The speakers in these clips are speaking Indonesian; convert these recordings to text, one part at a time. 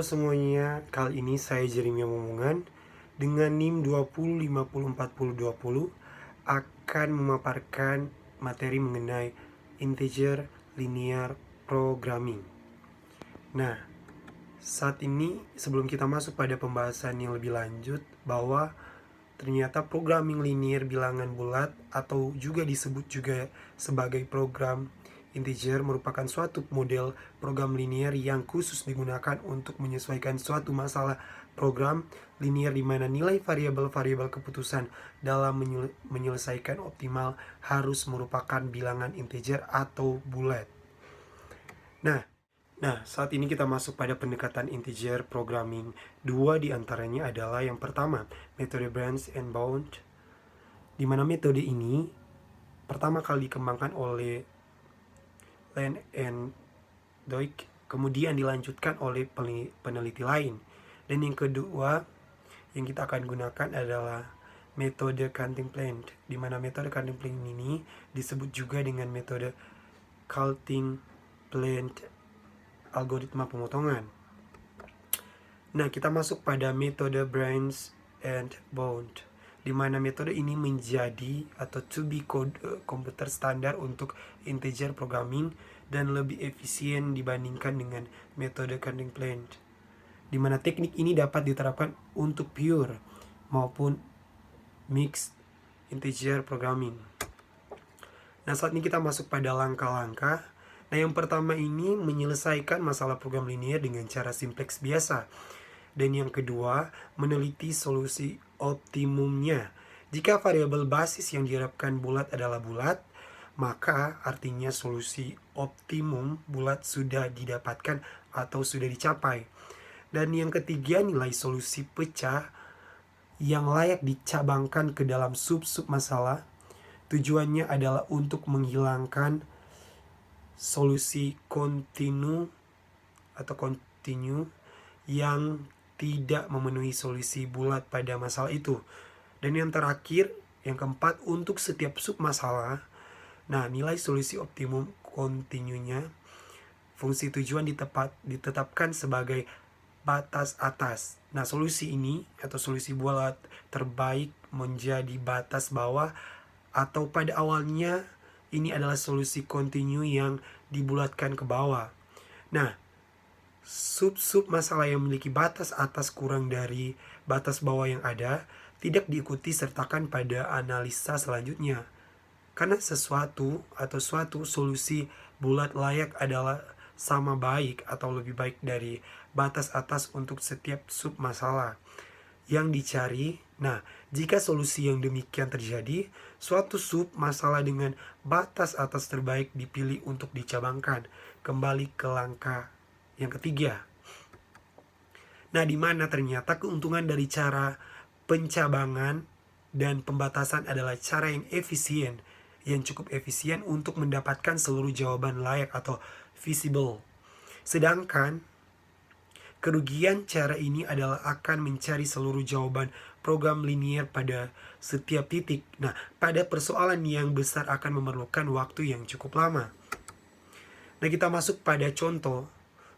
Halo semuanya, kali ini saya Jeremy Momongan dengan NIM 20504020 akan memaparkan materi mengenai integer linear programming. Nah, saat ini sebelum kita masuk pada pembahasan yang lebih lanjut, bahwa ternyata programming linear bilangan bulat atau juga disebut juga sebagai program integer merupakan suatu model program linear yang khusus digunakan untuk menyesuaikan suatu masalah program linear di mana nilai variabel-variabel keputusan dalam menyelesaikan optimal harus merupakan bilangan integer atau bulat. Nah, saat ini kita masuk pada pendekatan integer programming. Dua diantaranya adalah yang pertama, metode branch and bound, di mana metode ini pertama kali dikembangkan oleh Len and Doig, kemudian dilanjutkan oleh peneliti lain. Dan yang kedua yang kita akan gunakan adalah metode Canting-Planck, di mana metode Canting-Planck ini disebut juga dengan metode Canting-Planck algoritma pemotongan. Nah, kita masuk pada metode branch and bound, di mana metode ini menjadi atau to be komputer standar untuk integer programming dan lebih efisien dibandingkan dengan metode Canting-Planck, di mana teknik ini dapat diterapkan untuk pure maupun mixed integer programming. Nah, saat ini kita masuk pada langkah-langkah. Nah, yang pertama ini menyelesaikan masalah program linear dengan cara simplex biasa. Dan yang kedua, meneliti solusi optimumnya. Jika variabel basis yang diharapkan bulat adalah bulat, maka artinya solusi optimum bulat sudah didapatkan atau sudah dicapai. Dan yang ketiga, nilai solusi pecah yang layak dicabangkan ke dalam sub-sub masalah. Tujuannya adalah untuk menghilangkan solusi kontinu atau kontinu yang tidak memenuhi solusi bulat pada masalah itu. Dan yang terakhir, yang keempat, untuk setiap sub masalah, nah, nilai solusi optimum kontinunya, fungsi tujuan ditetapkan sebagai batas atas. Nah, solusi ini atau solusi bulat terbaik menjadi batas bawah, atau pada awalnya ini adalah solusi kontinu yang dibulatkan ke bawah. Nah, sub-sub masalah yang memiliki batas atas kurang dari batas bawah yang ada tidak diikuti sertakan pada analisa selanjutnya. Karena sesuatu atau suatu solusi bulat layak adalah sama baik atau lebih baik dari batas atas untuk setiap sub masalah yang dicari. Nah, jika solusi yang demikian terjadi, suatu sub masalah dengan batas atas terbaik dipilih untuk dicabangkan. Kembali ke langkah yang ketiga. Nah, di mana ternyata keuntungan dari cara pencabangan dan pembatasan adalah cara yang efisien, yang cukup efisien untuk mendapatkan seluruh jawaban layak atau feasible. Sedangkan kerugian cara ini adalah akan mencari seluruh jawaban program linear pada setiap titik. Nah, pada persoalan yang besar akan memerlukan waktu yang cukup lama. Nah, kita masuk pada contoh.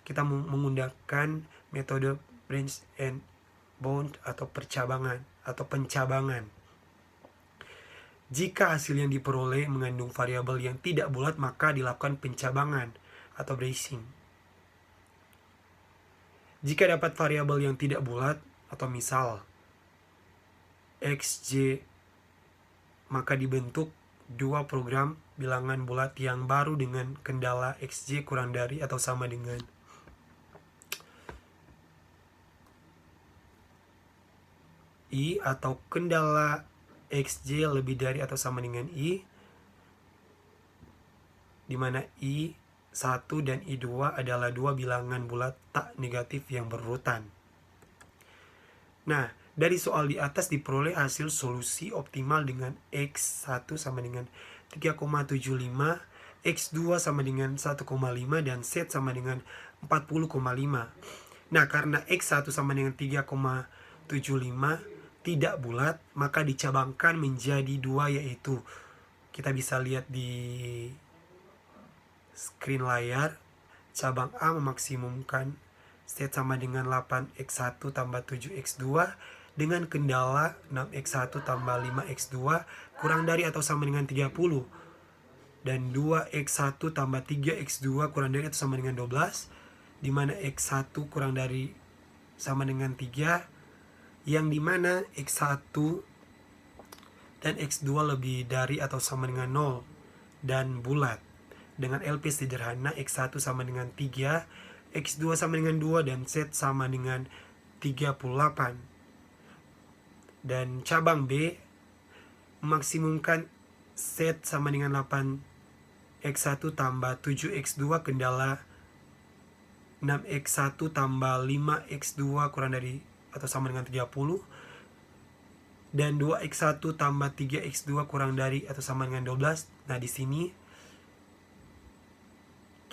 Kita menggunakan metode branch and bound atau percabangan atau pencabangan. Jika hasil yang diperoleh mengandung variabel yang tidak bulat, maka dilakukan pencabangan atau bracing. Jika dapat variabel yang tidak bulat atau misal xj, maka dibentuk dua program bilangan bulat yang baru dengan kendala xj kurang dari atau sama dengan i, atau kendala xj lebih dari atau sama dengan i, di mana i1 dan i2 adalah dua bilangan bulat tak negatif yang berurutan. Nah, dari soal di atas diperoleh hasil solusi optimal dengan x1 sama dengan 3,75, x2 sama dengan 1,5, dan z sama dengan 40,5. Nah, karena x1 sama dengan 3,75 tidak bulat, maka dicabangkan menjadi dua, yaitu kita bisa lihat di screen layar, cabang A memaksimumkan set sama dengan 8x1 tambah 7x2 dengan kendala 6x1 tambah 5x2 kurang dari atau sama dengan 30, dan 2x1 tambah 3x2 kurang dari atau sama dengan 12, di mana x1 kurang dari sama dengan 3, yang dimana x1 dan x2 lebih dari atau sama dengan 0 dan bulat. Dengan LP sederhana x1 sama dengan 3, x2 sama dengan 2, dan Z sama dengan 38. Dan cabang B memaksimumkan Z sama dengan 8x1 tambah 7x2 kendala 6x1 tambah 5x2 kurang dari atau sama dengan 30, dan 2x1 tambah 3x2 kurang dari atau sama dengan 12. Nah, di sini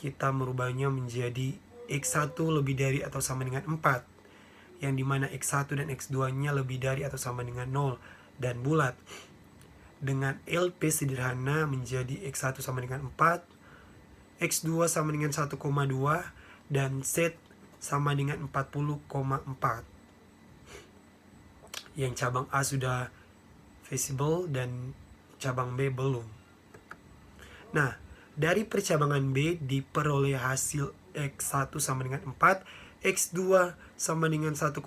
kita merubahnya menjadi x1 lebih dari atau sama dengan 4, yang dimana x1 dan x2 nya lebih dari atau sama dengan 0 dan bulat. Dengan LP sederhana menjadi x1 sama dengan 4, x2 sama dengan 1,2, dan Z sama dengan 40,4. Yang cabang A sudah visible dan cabang B belum. Nah, dari percabangan B diperoleh hasil x1 sama dengan 4, x2 sama dengan 1,2,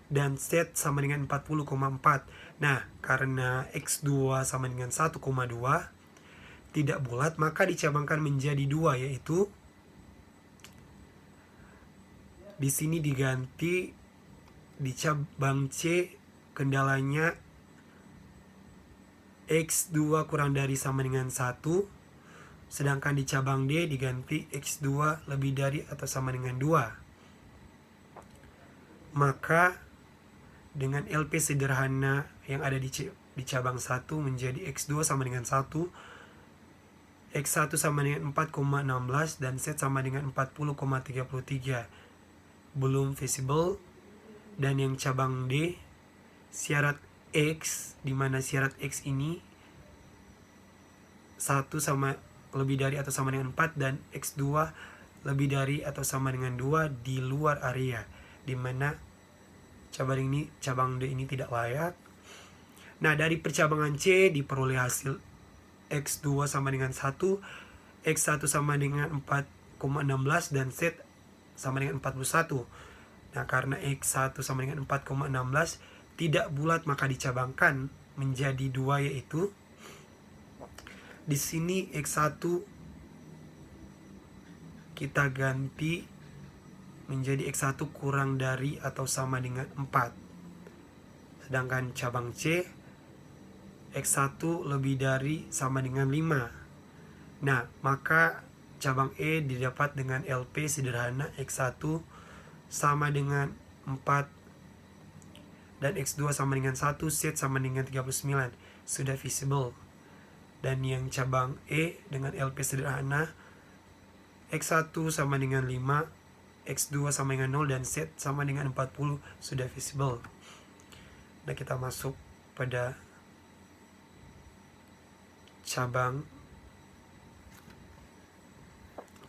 dan Z sama dengan 40,4. Nah, karena x2 sama dengan 1,2 tidak bulat, maka dicabangkan menjadi 2, yaitu di sini diganti di cabang C kendalanya x2 kurang dari sama dengan 1, sedangkan di cabang D diganti x2 lebih dari atau sama dengan 2. Maka dengan LP sederhana yang ada di cabang 1 menjadi x2 sama dengan 1, x1 sama dengan 4,16, dan Z sama dengan 40,33. Belum visible. Dan yang cabang D, syarat X, dimana syarat X ini 1 sama lebih dari atau sama dengan 4, dan X2 lebih dari atau sama dengan 2 di luar area, dimana cabang D ini tidak layak. Nah, dari percabangan C diperoleh hasil X2 sama dengan 1, X1 sama dengan 4,16, dan Z sama dengan 41. Nah, karena X1 sama dengan 4,16 tidak bulat, maka dicabangkan menjadi 2, yaitu di sini X1 kita ganti menjadi X1 kurang dari atau sama dengan 4. Sedangkan cabang C X1 lebih dari sama dengan 5. Nah, maka cabang E didapat dengan LP sederhana x1 sama dengan 4 dan x2 sama dengan 1, Z sama dengan 39. Sudah visible. Dan yang cabang E dengan LP sederhana x1 sama dengan 5, x2 sama dengan 0, dan Z sama dengan 40 sudah visible. Nah, kita masuk pada cabang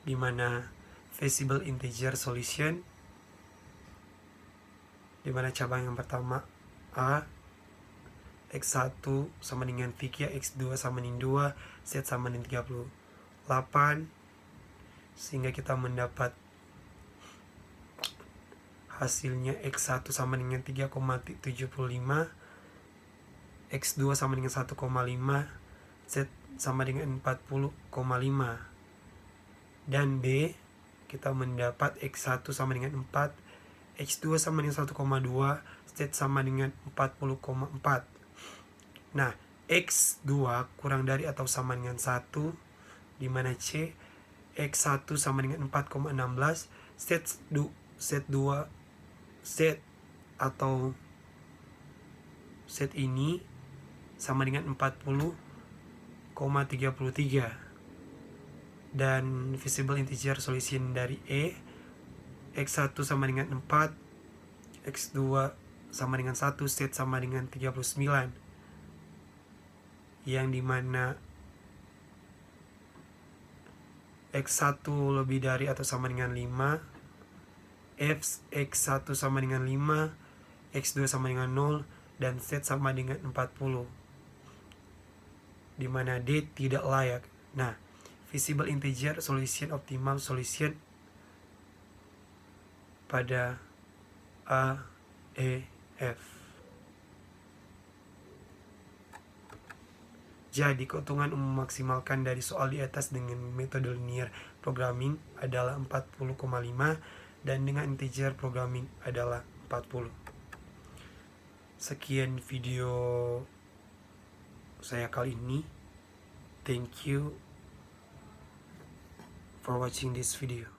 dimana visible integer solution, dimana cabang yang pertama A, x1 sama dengan 3, x2 sama dengan 2, Z sama dengan 38, sehingga kita mendapat hasilnya x1 sama dengan 3,75, x2 sama dengan 1,5, Z sama dengan 40,5. Dan B, kita mendapat x1 sama dengan 4, x2 sama dengan 1,2, Z sama dengan 40,4. Nah, x2 kurang dari atau sama dengan 1, dimana C x1 sama dengan 4,16, Z atau Z ini sama dengan 40,33. Dan visible integer solution dari E, x1 sama dengan 4, x2 sama dengan 1, Z sama dengan 39, yang dimana x1 lebih dari atau sama dengan 5, f x1 sama dengan 5, x2 sama dengan 0, dan z sama dengan 40, di mana D tidak layak. Nah, visible integer solution optimal solution pada A, E, F. Jadi, keuntungan memaksimalkan dari soal di atas dengan metode linear programming adalah 40,5 dan dengan integer programming adalah 40. Sekian video saya kali ini. Thank you for watching this video.